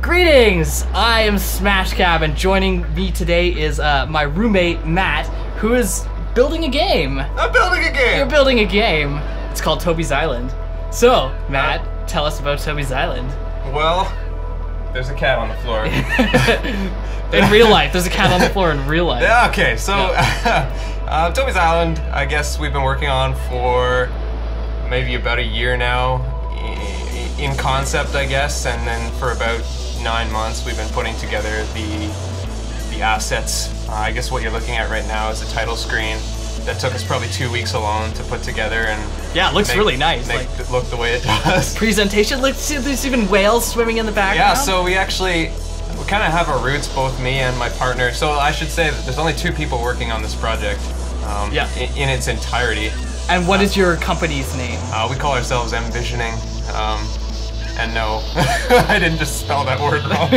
Greetings! I am SmashCab, and joining me today is my roommate, Matt, who is building a game. I'm building a game! You're building a game. It's called Toby's Island. So, Matt, tell us about Toby's Island. Well, there's a cat on the floor. In real life, there's a cat on the floor in real life. Yeah, okay, so Toby's Island, I guess we've been working on for maybe about a year now, in concept, I guess, and then for about 9 months we've been putting together the assets. I guess what you're looking at right now is the title screen that took us probably 2 weeks alone to put together, and yeah, it looks really nice. Make it look the way it does. Presentation looks, there's even whales swimming in the background. Yeah, so we kind of have our roots, both me and my partner. So I should say that there's only 2 people working on this project in its entirety. And what is your company's name? We call ourselves MVisioning. And no, I didn't just spell that word wrong.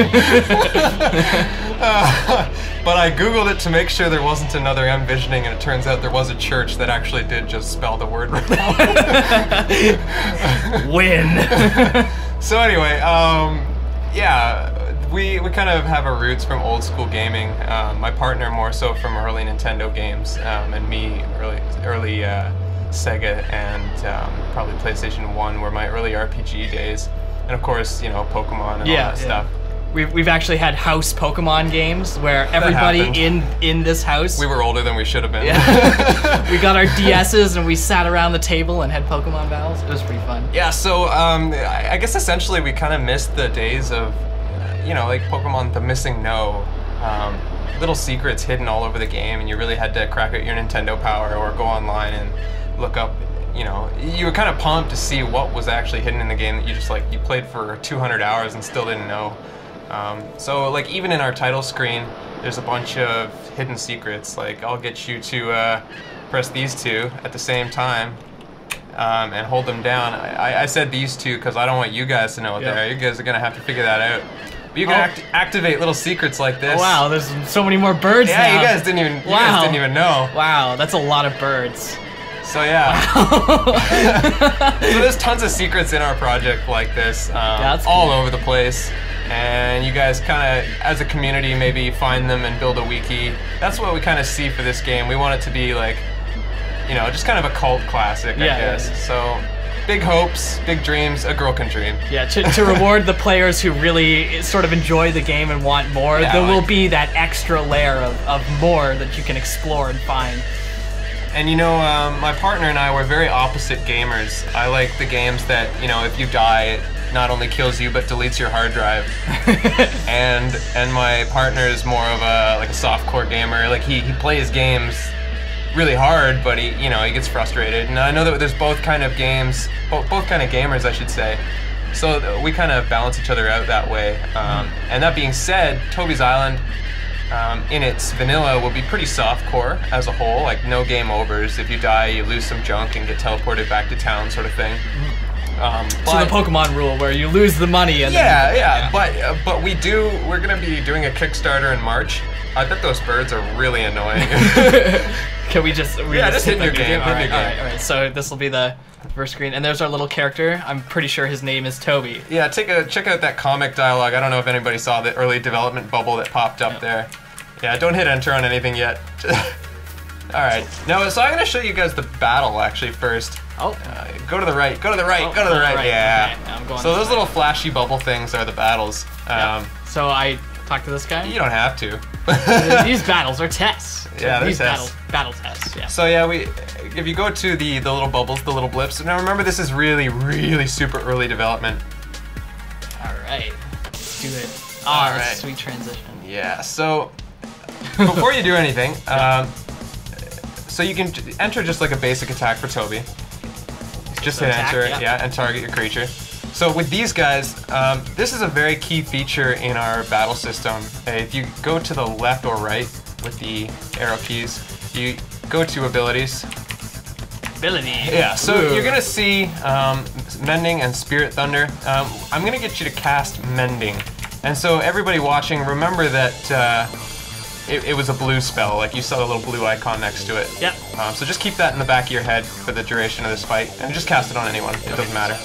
But I Googled it to make sure there wasn't another MVisioning, and it turns out there was a church that actually did just spell the word wrong. Win! So anyway, yeah, we kind of have our roots from old school gaming. My partner more so from early Nintendo games, and me early Sega and probably PlayStation 1 were my early RPG days. And of course, you know, Pokemon and all that stuff. We've actually had house Pokemon games where everybody in this house. We were older than we should have been. Yeah. We got our DSs and we sat around the table and had Pokemon battles. It was pretty fun. Yeah, so I guess essentially we kind of missed the days of, you know, like Pokemon, the missing no. Little secrets hidden all over the game, and you really had to crack out your Nintendo power or go online and look up. You know, you were kind of pumped to see what was actually hidden in the game that you played for 200 hours and still didn't know. So like even in our title screen, there's a bunch of hidden secrets. Like I'll get you to press these 2 at the same time and hold them down. I said these 2 because I don't want you guys to know what they are. You guys are gonna have to figure that out. But you can activate little secrets like this. Oh, wow, there's so many more birds now. Yeah, you guys didn't even know. Wow, that's a lot of birds. So yeah, wow. So there's tons of secrets in our project like this, all over the place, and you guys kind of, as a community, maybe find them and build a wiki. That's what we kind of see for this game. We want it to be like, you know, just kind of a cult classic, I guess. Yeah. So big hopes, big dreams, a girl can dream. Yeah, to reward the players who really sort of enjoy the game and want more, there will be that extra layer of more that you can explore and find. And you know, my partner and I were very opposite gamers. I like the games that, you know, if you die, it not only kills you but deletes your hard drive. and my partner is more of a softcore gamer. Like he plays games really hard, but he gets frustrated. And I know that there's both kind of games, both kind of gamers, I should say. So we kind of balance each other out that way. And that being said, Toby's Island, in its vanilla, will be pretty softcore as a whole, like no game overs. Going to die, you lose some junk and get teleported back to town, sort of thing. So the Pokemon rule, where you lose the money and but we're gonna be doing a Kickstarter in March. I bet those birds are really annoying. Can we just just hit your game? All right. So this will be the first screen, and there's our little character. I'm pretty sure his name is Toby. Yeah, check out that comic dialogue. I don't know if anybody saw the early development bubble that popped up there. Yeah, don't hit enter on anything yet. Alright, now, so I'm going to show you guys the battle, actually, first. Oh. Go to the right, go to the right, go to the right, yeah. Okay, I'm going so those little flashy bubble things are the battles. So I talk to this guy? You don't have to. These battles are tests. Yeah, these battle tests, yeah. So yeah, if you go to the little bubbles, the little blips, now remember this is really, really super early development. Alright, let's do it. Alright. Sweet transition. Yeah, so before you do anything, so you can enter just like a basic attack for Toby. Just hit enter, and target your creature. So with these guys, this is a very key feature in our battle system. If you go to the left or right with the arrow keys, you go to abilities. Yeah, so you're gonna see Mending and Spirit Thunder. I'm gonna get you to cast Mending. And so everybody watching, remember that it was a blue spell, like you saw the little blue icon next to it. Yep. So just keep that in the back of your head for the duration of this fight, and just cast it on anyone, it doesn't matter.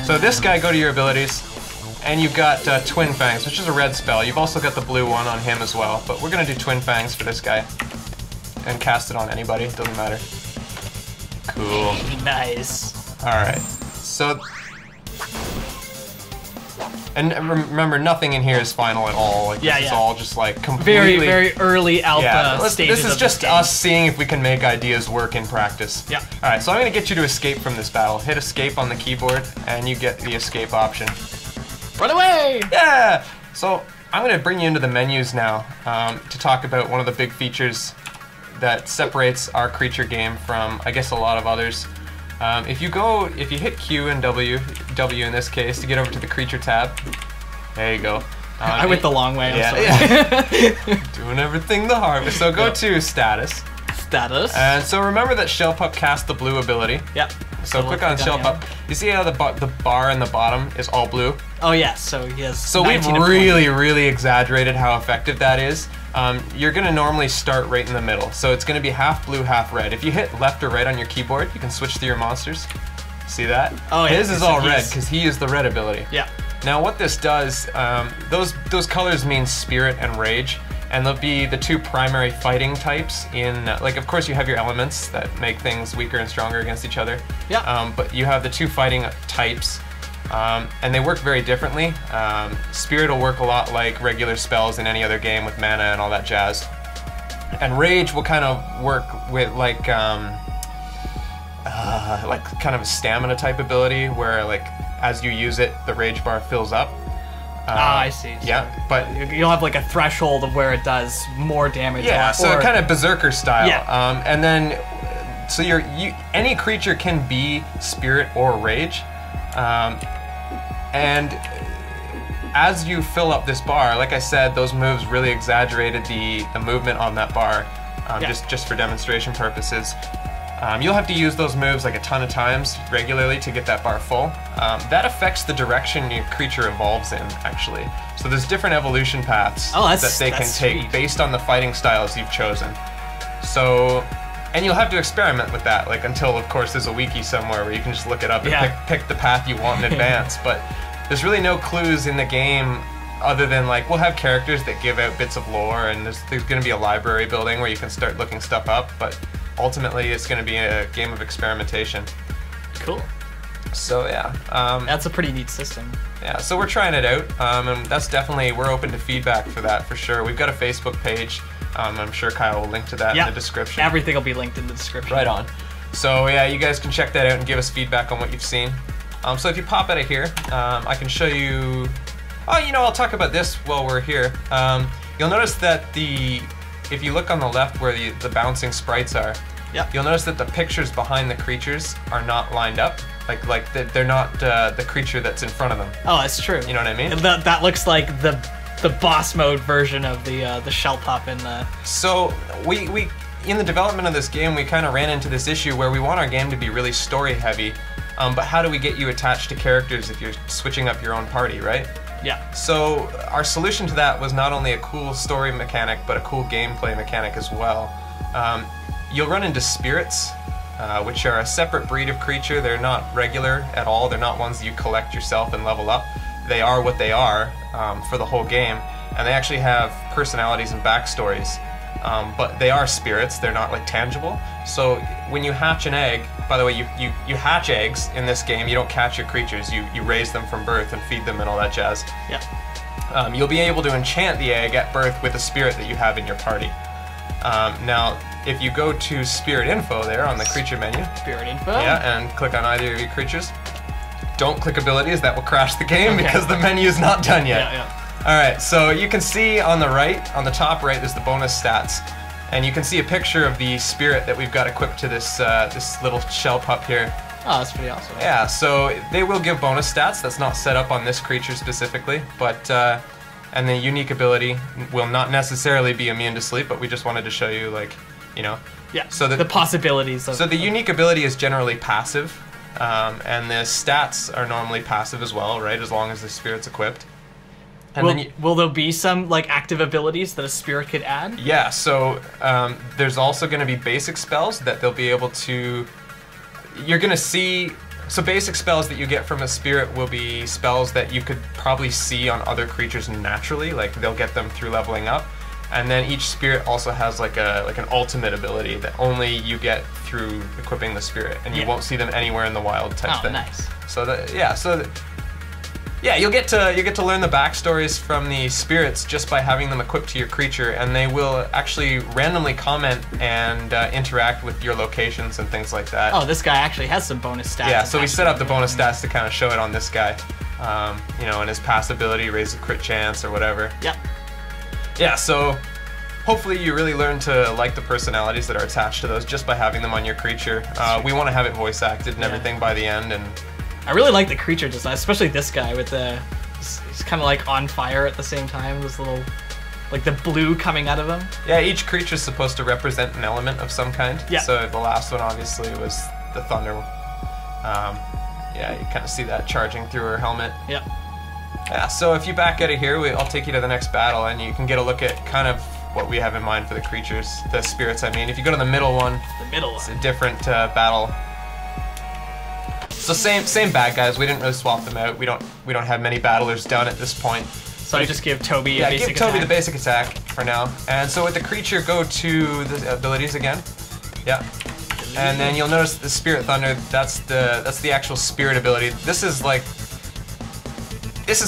So this guy, go to your abilities, And you've got Twin Fangs, which is a red spell. You've also got the blue one on him as well, but we're gonna do Twin Fangs for this guy. And cast it on anybody, doesn't matter. Cool. Nice. Alright, so... And remember, nothing in here is final at all. Like, this is all just like completely... Very early alpha stages. This is just us seeing if we can make ideas work in practice. Yeah. Alright, so I'm going to get you to escape from this battle. Hit escape on the keyboard, and you get the escape option. Run away! Yeah! So, I'm going to bring you into the menus now to talk about one of the big features that separates our creature game from, I guess, a lot of others. If you hit Q and W in this case, to get over to the creature tab, there you go. I went the long way, I'm sorry. Yeah. Doing everything the hard way. So go to status. Status. And so remember that Shell Pup cast the blue ability. Yep. So click on Shell Pup. You see how the bar in the bottom is all blue? Oh yes, so he has. So we've really exaggerated how effective that is. You're gonna normally start right in the middle. So it's gonna be half blue, half red. If you hit left or right on your keyboard, you can switch through your monsters. See that? Oh yeah. His is all red because he used the red ability. Yeah. Now what this does, those colors mean spirit and rage, and they'll be the two primary fighting types in, like, of course you have your elements that make things weaker and stronger against each other. Yeah. But you have the two fighting types, and they work very differently. Spirit will work a lot like regular spells in any other game with mana and all that jazz. And rage will kind of work with like kind of a stamina type ability where, like, as you use it, the rage bar fills up. I see. So yeah, but you'll have like a threshold of where it does more damage. Yeah, so kind of berserker style. Yeah. And then, so any creature can be spirit or rage, and as you fill up this bar, like I said, those moves really exaggerated the movement on that bar, just for demonstration purposes. You'll have to use those moves like a ton of times regularly to get that bar full. That affects the direction your creature evolves in, actually. So there's different evolution paths that they can take based on the fighting styles you've chosen. So, and you'll have to experiment with that, like, until, of course, there's a wiki somewhere where you can just look it up and pick the path you want in advance. But there's really no clues in the game other than, like, we'll have characters that give out bits of lore, and there's going to be a library building where you can start looking stuff up, but ultimately it's going to be a game of experimentation. Cool. So yeah. That's a pretty neat system. Yeah, so we're trying it out, and that's definitely, we're open to feedback for that, for sure. We've got a Facebook page. I'm sure Kyle will link to that in the description. Everything will be linked in the description. Right on. So yeah, you guys can check that out and give us feedback on what you've seen. So if you pop out of here, I can show you... Oh, you know, I'll talk about this while we're here. You'll notice that if you look on the left where the bouncing sprites are, you'll notice that the pictures behind the creatures are not lined up. Like they're not the creature that's in front of them. Oh, that's true. You know what I mean? That looks like the boss mode version of the shell pup in the... So we in the development of this game, we kind of ran into this issue where we want our game to be really story heavy, but how do we get you attached to characters if you're switching up your own party, right? Yeah. So our solution to that was not only a cool story mechanic, but a cool gameplay mechanic as well. You'll run into spirits, which are a separate breed of creature. They're not regular at all. They're not ones that you collect yourself and level up. They are what they are for the whole game, and they actually have personalities and backstories. But they are spirits. They're not, like, tangible. So when you hatch an egg, by the way, you hatch eggs in this game. You don't catch your creatures. You raise them from birth and feed them and all that jazz. Yeah. You'll be able to enchant the egg at birth with a spirit that you have in your party. Now, if you go to Spirit Info there on the creature menu, Spirit Info, and click on either of your creatures, don't click abilities. That will crash the game because the menu is not done yet. Alright, so you can see on the right, on the top right, there's the bonus stats. And you can see a picture of the spirit that we've got equipped to this this little shell pup here. Oh, that's pretty awesome. Yeah, so they will give bonus stats. That's not set up on this creature specifically, but and the unique ability will not necessarily be immune to sleep, but we just wanted to show you, like, you know. Yeah, so the possibilities of... So the unique ability is generally passive, and the stats are normally passive as well, right, as long as the spirit's equipped. And will there be some, like, active abilities that a spirit could add? Yeah, so there's also going to be basic spells that they'll be able to... You're going to see So basic spells that you get from a spirit will be spells that you could probably see on other creatures naturally, like they'll get them through leveling up. And then each spirit also has like an ultimate ability that only you get through equipping the spirit, and you won't see them anywhere in the wild type thing. Nice. So you'll get to learn the backstories from the spirits just by having them equipped to your creature, and they will actually randomly comment and interact with your locations and things like that. Oh, this guy actually has some bonus stats. Yeah, so we set up the bonus stats to kind of show it on this guy. You know, and his pass ability raises crit chance or whatever. Yep. Yeah, so hopefully you really learn to like the personalities that are attached to those just by having them on your creature. We want to have it voice acted and everything by the end, and I really like the creature design, especially this guy with the, he's kind of like on fire at the same time. This little, like the blue coming out of him. Yeah, each creature is supposed to represent an element of some kind. Yeah. So the last one obviously was the thunder. Yeah, you kind of see that charging through her helmet. Yep. Yeah, so if you back out of here, I'll take you to the next battle, and you can get a look at kind of what we have in mind for the creatures, the spirits, I mean. If you go to the middle one, it's a different battle. So same bad guys. We didn't really swap them out. We don't have many battlers down at this point. So I just give Toby a basic attack. Yeah, give Toby the basic attack for now. And so with the creature, go to the abilities again. Yeah. And then you'll notice the Spirit Thunder. That's the actual spirit ability. This is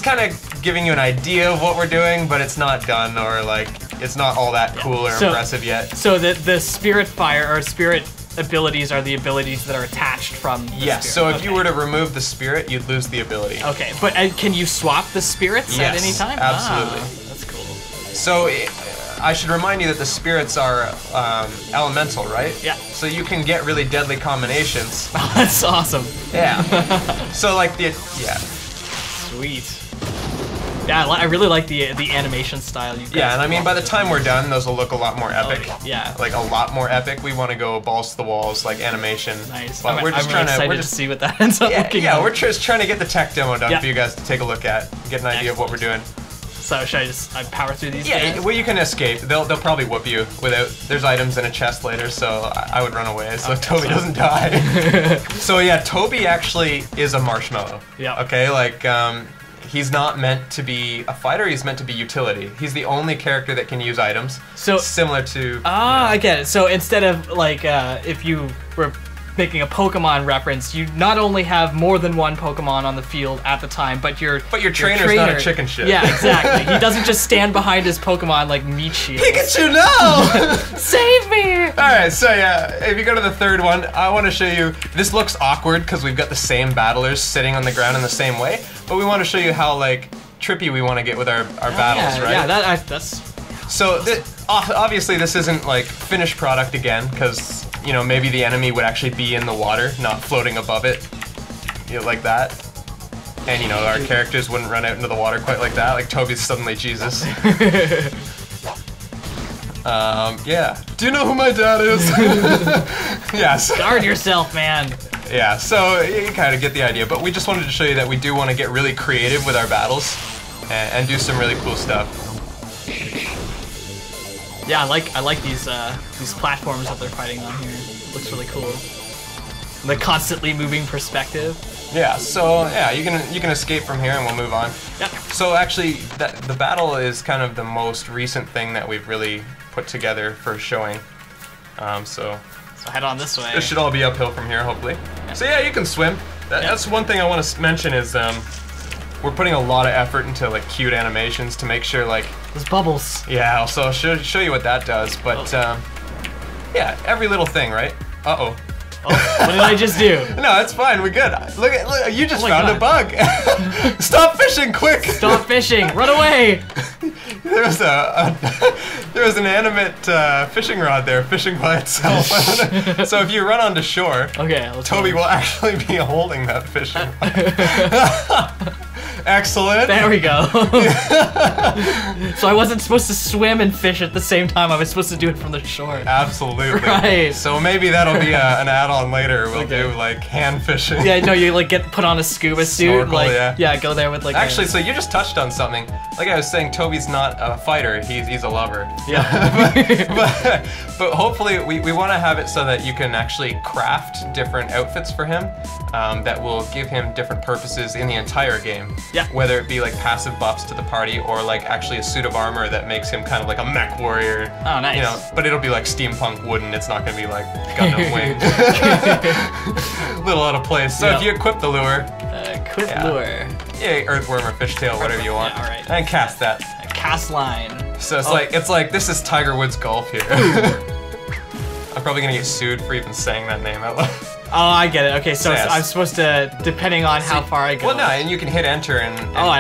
kind of giving you an idea of what we're doing, but it's not done, or like it's not all that cool or impressive yet. So the Spirit Fire or Spirit abilities are the abilities that are attached from the spirit. So if you were to remove the spirit, you'd lose the ability. Okay, but can you swap the spirits at any time? Absolutely. That's cool. So I should remind you that the spirits are elemental, right? Yeah. So you can get really deadly combinations. Oh, that's awesome. Yeah. So like Sweet. Yeah, I really like the animation style you got. Yeah, and I mean, by the time we're done, those will look a lot more epic. Oh, yeah. Like a lot more epic. We want to go balls to the walls, like animation. Nice. But I'm excited to see what that ends up looking like. Yeah, we're just trying to get the tech demo done for you guys to take a look at, get an idea of what we're doing. So should I power through these guys? Well, you can escape. They'll probably whoop you without. There's items in a chest later, so I would run away so Toby doesn't die. So yeah, Toby actually is a marshmallow. Yeah. Okay, like he's not meant to be a fighter. He's meant to be utility. He's the only character that can use items. So similar to. I get it. So instead of like if you were making a Pokemon reference, you not only have more than one Pokemon on the field at the time, but your trainer's not a chicken shit. Yeah, exactly. He doesn't just stand behind his Pokemon like meat shields. Pikachu, no! Save me! Alright, so yeah, if you go to the third one, I want to show you, this looks awkward because we've got the same battlers sitting on the ground in the same way, but we want to show you how like trippy we want to get with our battles, right? Yeah, that's... So obviously this isn't like finished product again, because you know, maybe the enemy would actually be in the water, not floating above it, you know, like that. And you know, our characters wouldn't run out into the water quite like that, like Toby's suddenly Jesus. Yeah. Do you know who my dad is? Yes. Guard yourself, man. Yeah, so you kind of get the idea, but we just wanted to show you that we do want to get really creative with our battles and do some really cool stuff. Yeah, I like these platforms that they're fighting on here. Looks really cool. And the constantly moving perspective. Yeah, so yeah, you can escape from here and we'll move on. Yep. So actually, the battle is kind of the most recent thing that we've really put together for showing. So head on this way. This should all be uphill from here, hopefully. Yep. So yeah, you can swim. That's one thing I want to mention is we're putting a lot of effort into like cute animations to make sure like there's bubbles. Yeah, I'll show you what that does, but yeah, every little thing, right? Uh-oh. Oh, what did I just do? No, it's fine. We're good. Look, you just found a bug. Stop fishing, quick! Stop fishing! Run away! There was an animate fishing rod there, fishing by itself. So if you run onto shore, Toby will actually be holding that fishing rod. Excellent. There we go. So I wasn't supposed to swim and fish at the same time. I was supposed to do it from the shore. Absolutely. Right. So maybe that'll be an add-on later. We'll do like hand fishing. Yeah, no, you like get put on a scuba suit. Snorkel, like, yeah. Go there with like. Actually, so you just touched on something. Like I was saying, Toby's not a fighter. He's a lover. Yeah. but hopefully we want to have it so that you can actually craft different outfits for him that will give him different purposes in the entire game. Yeah. Whether it be like passive buffs to the party or like actually a suit of armor that makes him kind of like a mech warrior. Oh, nice. You know, but it'll be like steampunk wooden. It's not going to be like Gundam wing. Little out of place. So if you equip the lure. Equip lure. Yeah, earthworm or fishtail, whatever you want. Yeah, all right. And cast that. Cast line. So it's like this is Tiger Woods golf here. I'm probably gonna get sued for even saying that name out loud. Oh, I get it. Okay, so I'm supposed to, depending on how far I go. Well, no, and you can hit enter and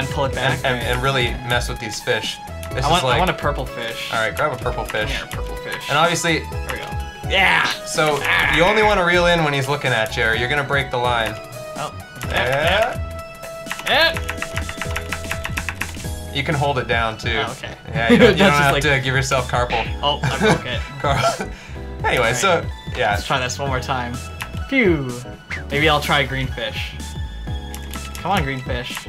pull it back and really mess with these fish. I want a purple fish. All right, grab a purple fish. Yeah, purple fish. And obviously, there we go. Yeah. So you only want to reel in when he's looking at you, or you're gonna break the line. Oh. Yeah. You can hold it down too. Oh, okay. Yeah, you don't have to give yourself carpal. Oh, I broke it. Anyway, so yeah. Let's try this one more time. Phew. Maybe I'll try green fish. Come on, green fish.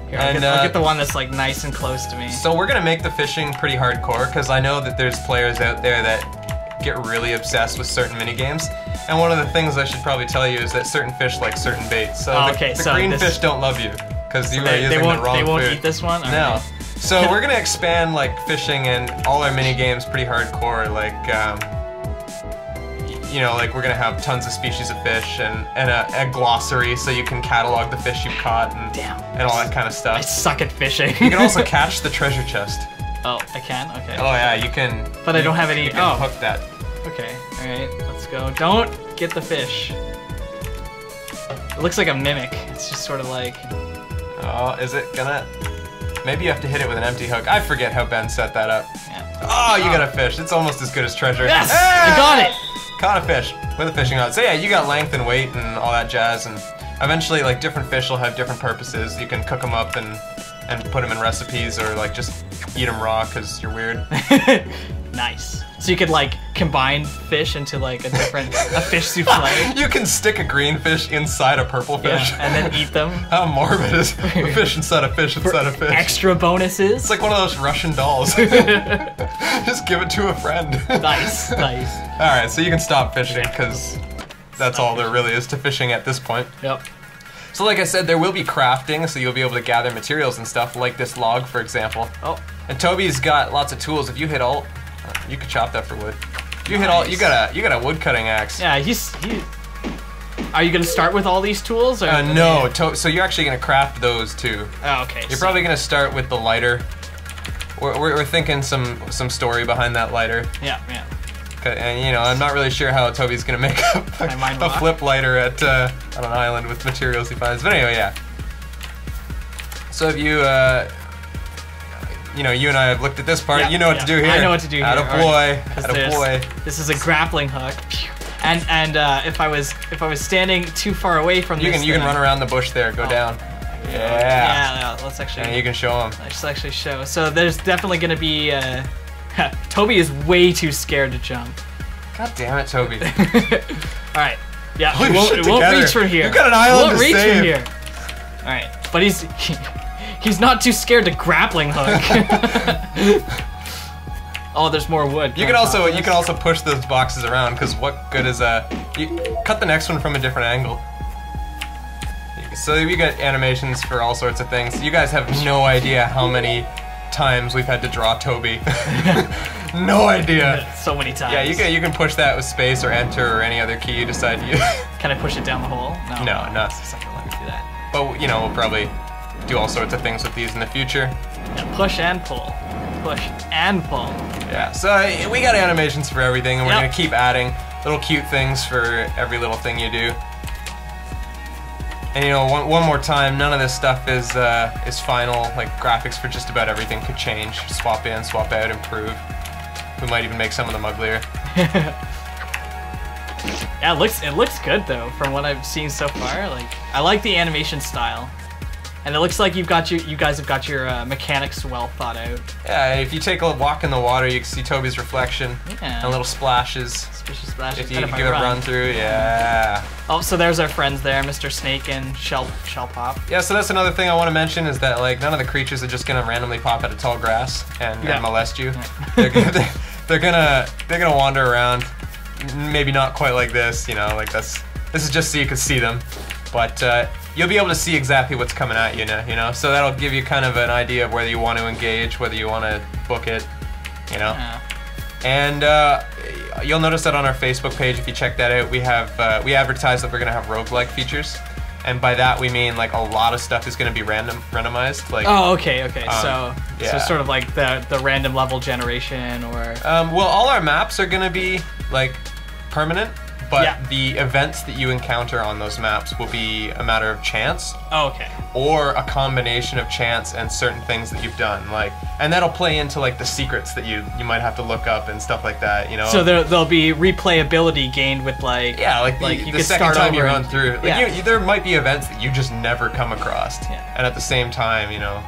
Here, I'll get the one that's like nice and close to me. So we're gonna make the fishing pretty hardcore because I know that there's players out there that get really obsessed with certain minigames. And one of the things I should probably tell you is that certain fish like certain baits. So the green fish don't love you because you are using the wrong food. They won't eat this one? All no. Right. So we're gonna expand like fishing and all our minigames pretty hardcore. Like, you know, like we're gonna have tons of species of fish and a glossary so you can catalog the fish you've caught and all that kind of stuff. I suck at fishing. You can also catch the treasure chest. Oh, I can? Okay. Oh yeah, you can. But I don't have any. You can hook that. Okay, alright, let's go. Don't get the fish. It looks like a mimic. It's just sort of like... Oh, is it gonna... Maybe you have to hit it with an empty hook. I forget how Ben set that up. Yeah. Oh, you got a fish. It's almost as good as treasure. Yes! Hey! I got it! Caught a fish with a fishing rod. So yeah, you got length and weight and all that jazz, and eventually like different fish will have different purposes. You can cook them up and put them in recipes, or like just eat them raw because you're weird. Nice. So you could like combine fish into like a fish souffle. You can stick a green fish inside a purple fish. Yeah, and then eat them. How morbid is a fish inside a fish inside a fish? Extra bonuses. It's like one of those Russian dolls. Just give it to a friend. Nice, nice. All right, so you can stop fishing because that's all there really is to fishing at this point. Yep. So like I said, there will be crafting, so you'll be able to gather materials and stuff, like this log, for example. Oh. And Toby's got lots of tools. If you hit alt, you could chop that for wood. You hit alt, you got a wood cutting axe. Yeah, Are you gonna start with all these tools? Or no. So you're actually gonna craft those too. Oh, okay. You're probably gonna start with the lighter. We're thinking some story behind that lighter. Yeah, yeah. And you know, I'm not really sure how Toby's gonna make up a flip lighter at on an island with materials he finds. But anyway, yeah. So if you, you know, you and I have looked at this part. Yeah, you know what to do here. I know what to do here. Attaboy, attaboy. This is a grappling hook. And if I was standing too far away from you can run around the bush there. Go down. Yeah. Let's actually. And you can show them. Let's actually show. So there's definitely gonna be. Toby is way too scared to jump. God damn it, Toby. Alright. Yeah, it won't reach from here. You've got an island to save. Won't reach from here. Alright, but he's not too scared to grappling hook. Oh, there's more wood. You can also push those boxes around, because what good is you cut the next one from a different angle. So we got animations for all sorts of things. You guys have no idea how many times we've had to draw Toby. No idea. So many times. Yeah, you can push that with space or enter or any other key you decide to use. Can I push it down the hole? No. It's not gonna let me do that. But you know, we'll probably do all sorts of things with these in the future. Yeah, push and pull. Push and pull. Yeah, so we got animations for everything, and we're gonna keep adding little cute things for every little thing you do. And you know, one more time, none of this stuff is final. Like graphics for just about everything could change, swap in, swap out, improve. We might even make some of them uglier. Yeah, it looks good though, from what I've seen so far. Like, I like the animation style, And it looks like you guys have got your mechanics well thought out. Yeah, if you take a walk in the water, you can see Toby's reflection and little splashes. Suspicious splashes. If you give it a run through, yeah. Oh, so there's our friends there, Mr. Snake and Shell Pop. Yeah, so that's another thing I want to mention is that like none of the creatures are just gonna randomly pop out of tall grass and molest you. Yeah. They're gonna wander around. Maybe not quite like this, you know, like this is just so you can see them, but you'll be able to see exactly what's coming at you now, you know, so that'll give you kind of an idea of whether you want to engage, whether you want to book it, you know. Yeah. And you'll notice that on our Facebook page, if you check that out, we advertise that we're gonna have roguelike features, and by that we mean like a lot of stuff is gonna be randomized. Like okay. So sort of like the random level generation, or well, all our maps are gonna be like permanent, but the events that you encounter on those maps will be a matter of chance. Oh, okay. Or a combination of chance and certain things that you've done, like, and that'll play into like the secrets that you might have to look up and stuff like that, you know. So there'll be replayability gained with like you the second time you run through, like there might be events that you just never come across, and at the same time, you know,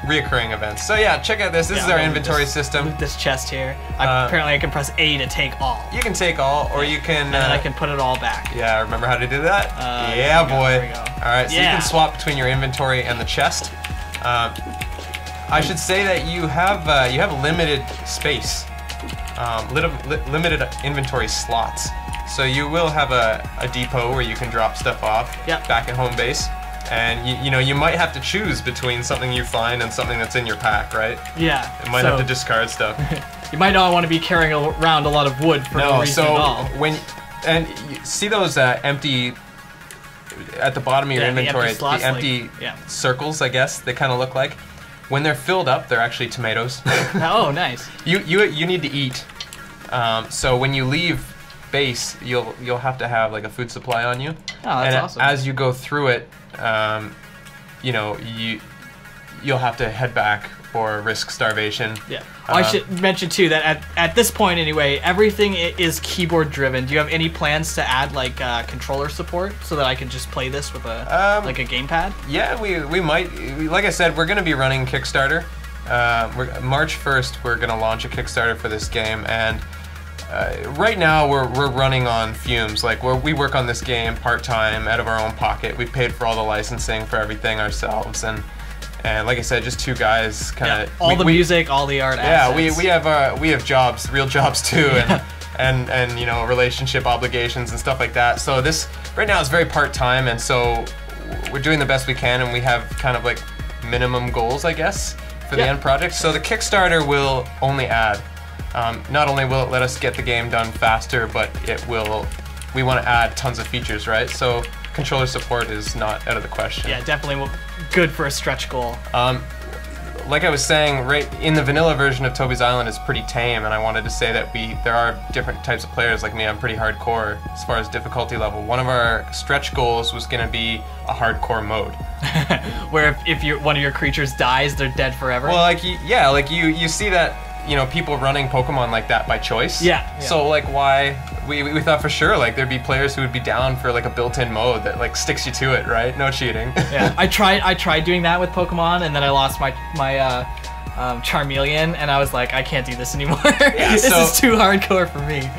reoccurring events. So yeah, check out this. This is our inventory system. Loot this chest here. Apparently I can press A to take all. You can take all, or you can... and then I can put it all back. Yeah, remember how to do that? Yeah, boy. There we go. Alright, so you can swap between your inventory and the chest. I should say that you have limited space. Limited inventory slots. So you will have a depot where you can drop stuff off back at home base. And you know, you might have to choose between something you find and something that's in your pack, right? Yeah. You might have to discard stuff. You might not want to be carrying around a lot of wood for no reason at all. And you see those empty at the bottom of your inventory, the empty, circles, I guess they kind of look like. When they're filled up, they're actually tomatoes. Oh, nice. You need to eat. So when you leave base, you'll have to have like a food supply on you. Oh, that's awesome. As you go through it, you know, you'll have to head back or risk starvation. Yeah. I should mention too that at this point anyway, everything is keyboard driven. Do you have any plans to add like controller support so that I can just play this with a like a gamepad? Yeah, we might. Like I said, we're going to be running Kickstarter. March 1st, we're going to launch a Kickstarter for this game, and right now we're running on fumes. Like we work on this game part-time out of our own pocket. We paid for all the licensing for everything ourselves, and like I said, just two guys kind of all the music, all the art assets. We have jobs, real jobs too, and you know, relationship obligations and stuff like that. So this right now is very part-time, and so we're doing the best we can, and we have kind of like minimum goals, I guess, for the end project. So the Kickstarter will only add. Not only will it let us get the game done faster, but we want to add tons of features, right? So controller support is not out of the question. Yeah, definitely good for a stretch goal. Like I was saying, right in the vanilla version of Toby's Island is pretty tame, and I wanted to say that there are different types of players. Like me, I'm pretty hardcore as far as difficulty level. One of our stretch goals was going to be a hardcore mode. Where if one of your creatures dies, they're dead forever? Well, like you see that, you know, people running Pokemon like that by choice. Yeah. So like why we thought for sure like there'd be players who would be down for like a built-in mode that like sticks you to it, right? No cheating. Yeah. I tried doing that with Pokemon, and then I lost my Charmeleon, and I was like, I can't do this anymore. This is too hardcore for me.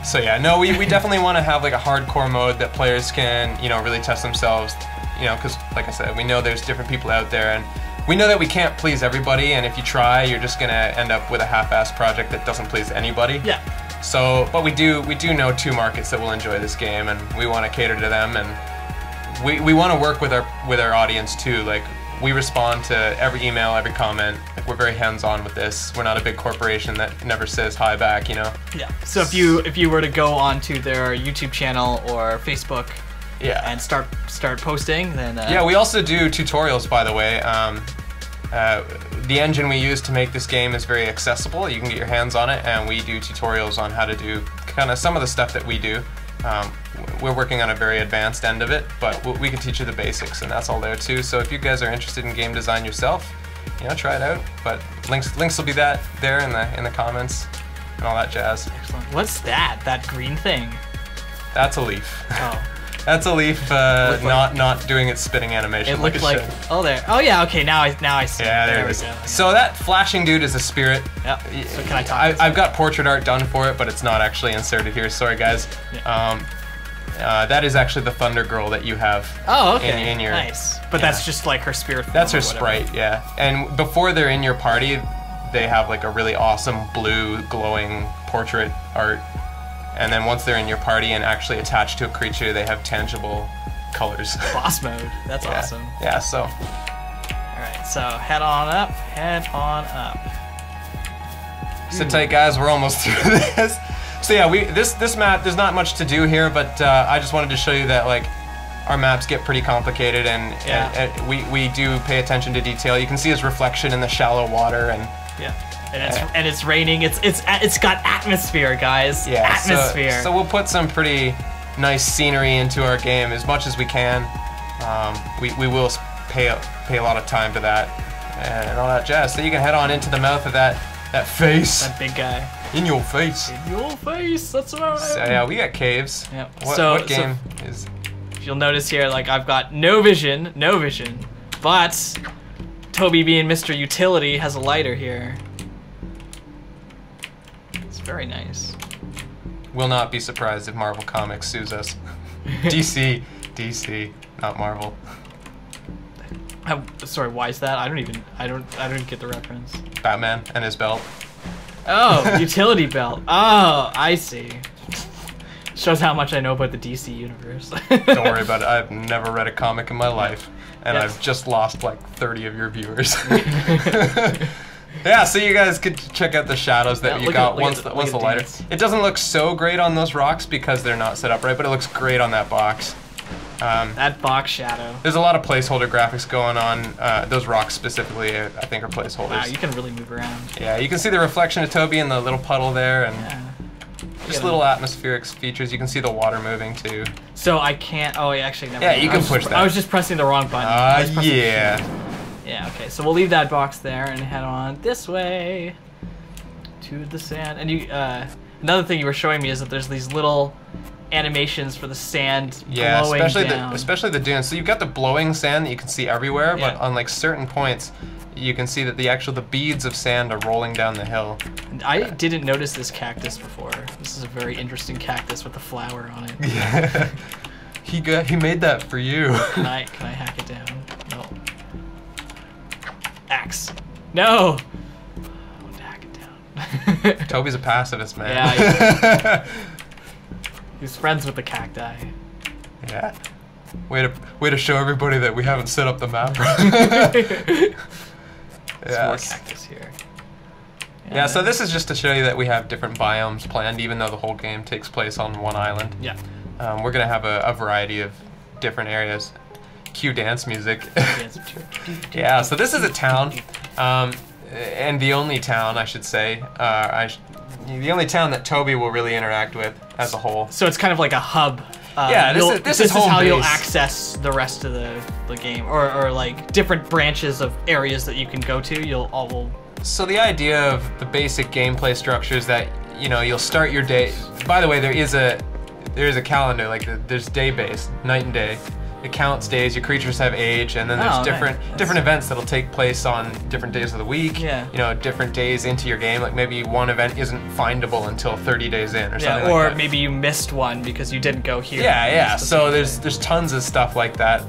So yeah, no, we definitely want to have like a hardcore mode that players can, you know, really test themselves, you know, because like I said, we know there's different people out there, and we know that we can't please everybody, and if you try, you're just gonna end up with a half-assed project that doesn't please anybody. Yeah. So, but we do know two markets that will enjoy this game, and we want to cater to them, and we want to work with our audience too. Like, we respond to every email, every comment. Like, we're very hands-on with this. We're not a big corporation that never says hi back, you know. Yeah. So if you were to go onto their YouTube channel or Facebook, and start posting, then yeah, we also do tutorials, by the way. The engine we use to make this game is very accessible. You can get your hands on it, and we do tutorials on how to do kind of some of the stuff that we do. We're working on a very advanced end of it, but we can teach you the basics, and that's all there too. So if you guys are interested in game design yourself, you know, try it out. But links will be there in the comments and all that jazz. Excellent. What's that green thing? That's a leaf. Oh. That's a leaf not doing its spinning animation. It looked like oh there. Oh yeah, okay, now I see. Yeah, there it is. So that flashing dude is a spirit. Yep. So can I talk? I've got portrait art done for it, but it's not actually inserted here. Sorry guys. Yeah. That is actually the Thunder Girl that you have. Oh, okay. In your, nice. But that's just like her spirit form. That's her sprite, yeah. And before they're in your party, they have like a really awesome blue glowing portrait art. And then once they're in your party and actually attached to a creature, they have tangible colors. Boss mode. That's awesome. Yeah, so. Alright, so head on up, head on up. Sit tight guys, we're almost through this. So yeah, this map, there's not much to do here, but I just wanted to show you that like our maps get pretty complicated, and we do pay attention to detail. You can see his reflection in the shallow water, and and it's raining. It's got atmosphere, guys. Yeah, atmosphere. So we'll put some pretty nice scenery into our game as much as we can. We will pay a lot of time to that and all that jazz. So you can head on into the mouth of that face. That big guy. In your face. In your face. That's right. So yeah, we got caves. Yep. What game is? You'll notice here, like I've got no vision, but Toby, being Mr. Utility, has a lighter here. It's very nice. Will not be surprised if Marvel Comics sues us. DC, not Marvel. Sorry, why is that? I don't get the reference. Batman and his belt. Oh, utility belt. Oh, I see. Shows how much I know about the DC universe. Don't worry about it. I've never read a comic in my life, and I've just lost like 30 of your viewers. Yeah, so you guys could check out the shadows that you got once the lighter. It doesn't look so great on those rocks because they're not set up right, but it looks great on that box. That box shadow. There's a lot of placeholder graphics going on. Those rocks specifically, I think, are placeholders. Wow, you can really move around. Yeah, you can see the reflection of Toby in the little puddle there, and just little atmospheric features. You can see the water moving too. So I can't. Oh, actually, never. Yeah, you can push that. I was just pressing the wrong button. Yeah. Yeah. Okay, so we'll leave that box there and head on this way to the sand. And you, another thing you were showing me is that there's these little animations for the sand blowing down. especially the dunes. So you've got the blowing sand that you can see everywhere, but on like certain points, you can see that the beads of sand are rolling down the hill. And I didn't notice this cactus before. This is a very interesting cactus with a flower on it. Yeah, he made that for you. Can I hack it down? No. Axe. No. I want to hack it down. Toby's a pacifist, man. Yeah. He's friends with the cacti. Yeah. Way to show everybody that we haven't set up the map right. There's more cactus here. Yeah, so this is just to show you that we have different biomes planned, even though the whole game takes place on one island. Yeah. We're going to have a variety of different areas. Cue dance music. Yeah, so this is a town, and the only town, I should say, the only town that Toby will really interact with as a whole. So it's kind of like a hub. Yeah, this is how base. You'll access the rest of the game, or like different branches of areas that you can go to. So the idea of the basic gameplay structure is that you'll start your day. By the way, there is a calendar, like there's day-based, night and day. It counts days. Your creatures have age, and then there's different events that'll take place on different days of the week. Yeah. Different days into your game. Like maybe one event isn't findable until 30 days in, or something like that. Or maybe you missed one because you didn't go here. Yeah. So there's tons of stuff like that.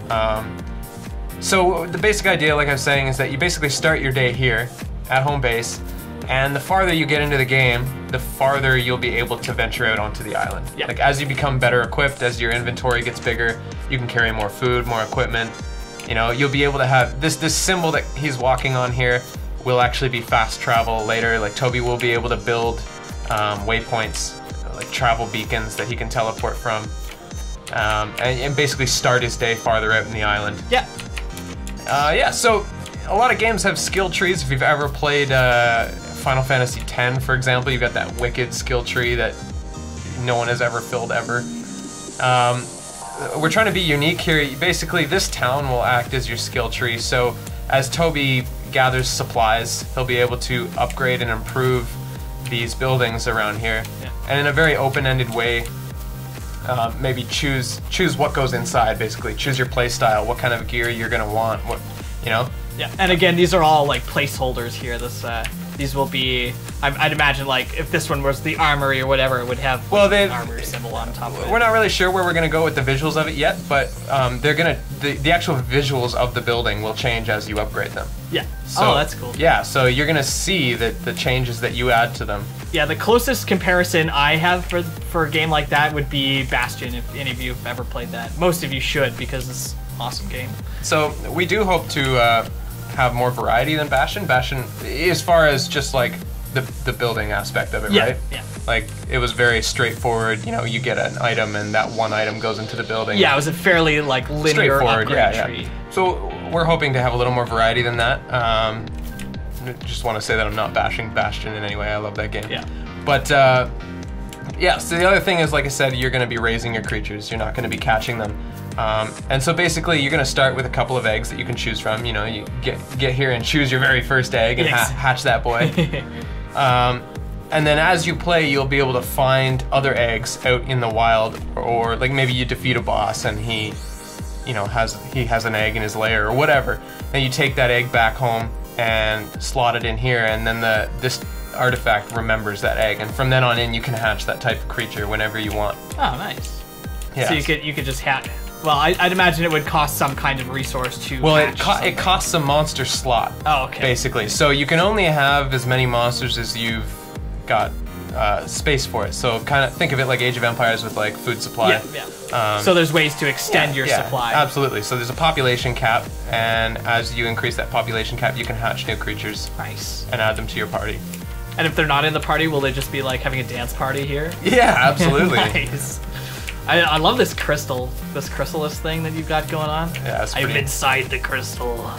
So the basic idea, like I was saying, is that you basically start your day here at home base, and the farther you get into the game, the farther you'll be able to venture out onto the island. Yeah. Like as you become better equipped, as your inventory gets bigger, you can carry more food, more equipment. You'll be able to have this symbol that he's walking on here will actually be fast travel later. Like Toby will be able to build waypoints, like travel beacons that he can teleport from, and basically start his day farther out in the island. Yeah. So a lot of games have skill trees. If you've ever played Final Fantasy X, for example, you've got that wicked skill tree that no one has ever filled ever. We're trying to be unique here. Basically, this town will act as your skill tree. So as Toby gathers supplies, he'll be able to upgrade and improve these buildings around here. Yeah. And in a very open-ended way, maybe choose what goes inside. Basically, choose your play style, what kind of gear you're gonna want. What, you know. Yeah, and again, these are all like placeholders here. These will be. I'd imagine like if this one was the armory or whatever, it would have the armory symbol on top of it. We're not really sure where we're gonna go with the visuals of it yet, but they're gonna the actual visuals of the building will change as you upgrade them. Yeah. So, oh, that's cool. Yeah, so you're gonna see the changes that you add to them. Yeah, the closest comparison I have for a game like that would be Bastion. If any of you have ever played that, most of you should because it's an awesome game. So we do hope to have more variety than Bastion. Bastion, as far as just like the building aspect of it, right? Yeah. Like it was very straightforward. You know, you get an item and that one item goes into the building. Yeah, it was a fairly like linear upgrade tree. So we're hoping to have a little more variety than that. Just want to say that I'm not bashing Bastion in any way. I love that game. Yeah. But yeah. So the other thing is, like I said, you're going to be raising your creatures. You're not going to be catching them. And so basically, you're going to start with a couple of eggs that you can choose from. You know, you get here and choose your very first egg and hatch that boy. And then as you play, you'll be able to find other eggs out in the wild, or like maybe you defeat a boss and he, you know, has an egg in his lair or whatever. Then you take that egg back home and slot it in here, and then this artifact remembers that egg, and from then on in, you can hatch that type of creature whenever you want. Oh, nice. Yeah. So you could just hatch. Well, I'd imagine it would cost some kind of resource to. Well, it costs a monster slot. Oh, okay. Basically, so you can only have as many monsters as you've got space for it. So kind of think of it like Age of Empires with like food supply. Yeah. So there's ways to extend your supply. Absolutely. So there's a population cap, and as you increase that population cap, you can hatch new creatures. Nice. And add them to your party. And if they're not in the party, will they just be like having a dance party here? Yeah, absolutely. Nice. I love this chrysalis thing that you've got going on. Yeah, it's pretty. I'm inside the crystal.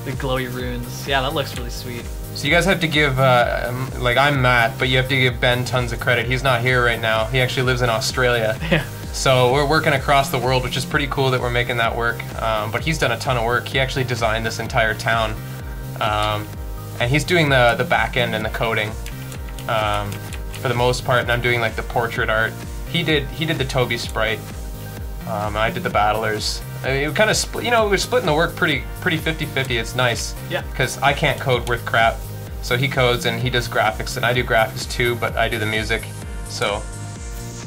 The glowy runes. Yeah, that looks really sweet. So you guys have to give, like I'm Matt, but you have to give Ben tons of credit. He's not here right now. He actually lives in Australia. Yeah. So we're working across the world, which is pretty cool that we're making that work. But he's done a ton of work. He actually designed this entire town. And he's doing the back end and the coding for the most part, and I'm doing like the portrait art. He did the Toby sprite. I did the battlers. I mean, it kind of split. You know, we're splitting the work pretty 50-50. It's nice. Yeah. Because I can't code worth crap, so he codes and he does graphics, and I do graphics too, but I do the music. So.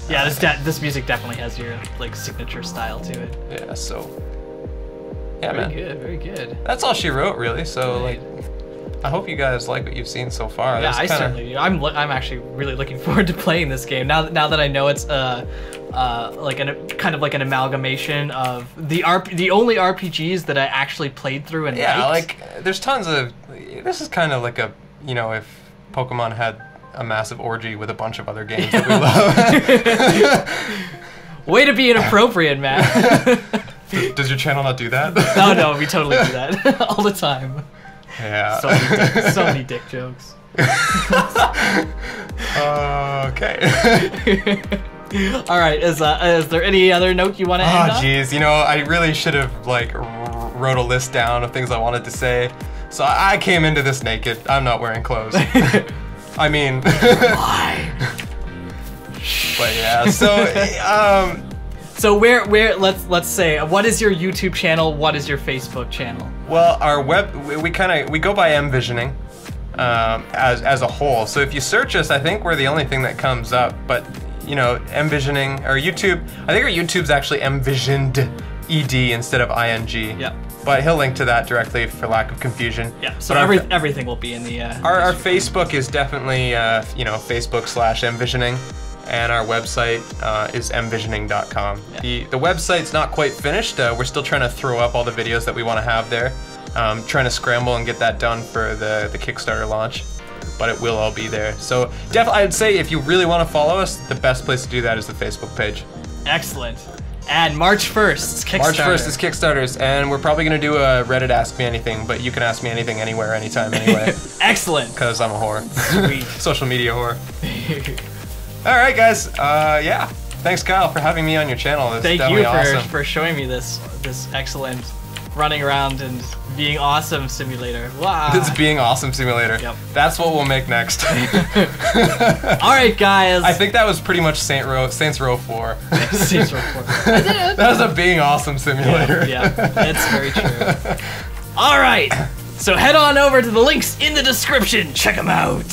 Yeah, this music definitely has your like signature style to it. Yeah. So. Yeah, man. Very good. That's all she wrote, really. So like. I hope you guys like what you've seen so far. Yeah, I certainly do. I'm actually really looking forward to playing this game now that I know it's like kind of like an amalgamation of the only RPGs that I actually played through and liked. Like there's tons of. This is kind of like a, you know, if Pokemon had a massive orgy with a bunch of other games that we love. Way to be inappropriate, man. Does your channel not do that? No, we totally do that all the time. Yeah. So many dick jokes. Okay. All right. Is there any other note you want to end on? Oh, jeez. You know, I really should have like wrote a list down of things I wanted to say. So I came into this naked. I'm not wearing clothes. I mean. Why? But yeah. So. So where let's say, what is your YouTube channel? What is your Facebook channel? Well, our we go by MVisioning as a whole. So if you search us, I think we're the only thing that comes up. But you know, MVisioning or YouTube, I think our YouTube's actually MVisioned ED instead of ING. Yeah. But he'll link to that directly for lack of confusion. Yeah. So everything will be in the. Our Facebook is definitely Facebook/MVisioning. And our website is mvisioning.com. Yeah. The website's not quite finished. We're still trying to throw up all the videos that we want to have there. Trying to scramble and get that done for the Kickstarter launch. But it will all be there. So definitely, I'd say if you really want to follow us, the best place to do that is the Facebook page. Excellent. And March 1st, Kickstarter. March 1st is Kickstarters, and we're probably going to do a Reddit Ask Me Anything, but you can ask me anything, anywhere, anytime, anyway. Excellent. Because I'm a whore. Sweet. Social media whore. All right, guys. Yeah. Thanks, Kyle, for having me on your channel. Thank you for showing me this excellent running around and being awesome simulator. Wow. It's being awesome simulator. Yep. That's what we'll make next. All right, guys. I think that was pretty much Saints Row 4. Saints Row 4. That was a being awesome simulator. Yeah, that's very true. All right. So head on over to the links in the description. Check them out.